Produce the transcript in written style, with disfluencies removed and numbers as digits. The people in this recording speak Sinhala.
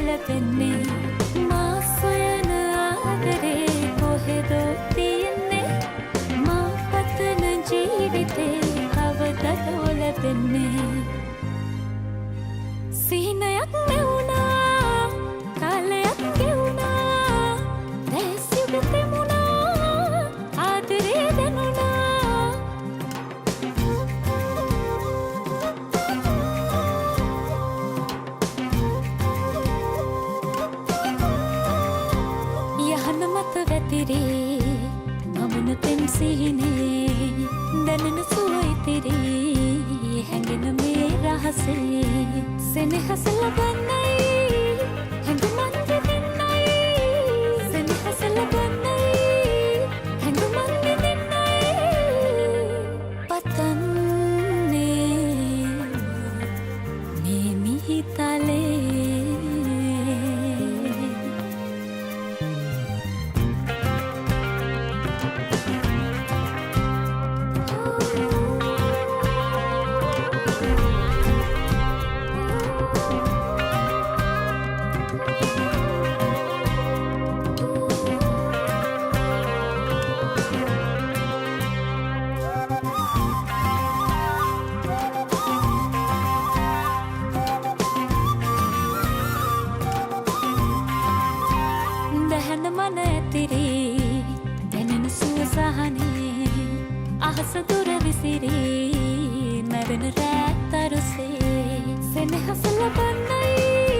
ලැබෙන්නේ මා සොයන ආදරේ කොහෙදෝ තියෙන්නේ මා පතන ජීවිතේ කවදදෝ ලැබෙන්නේ සිහිනයක් නෙවුණා කාලයක් ගෙවුණා දැස් යුග තෙමුණා ආදරේ දැනුණා යහන මත වැතිරේ මමන තෙම් සිහිනේ දැනෙන සුව ඉතිරේ හැඟෙන මේ රහසේ සෙනෙහස ලබන්නයි හැඟුමන් දෙන්නයි සෙනෙහස ලබන්නයි හැඟුමන් දෙන්නයි පතන්නේ මේ මිහිතලේ මන ඇතිරේ දැනෙන සුව සහනේ අහස දුර විසිරේ මැවෙන රැත් අරුසේ සෙනෙහස ලබන්නයි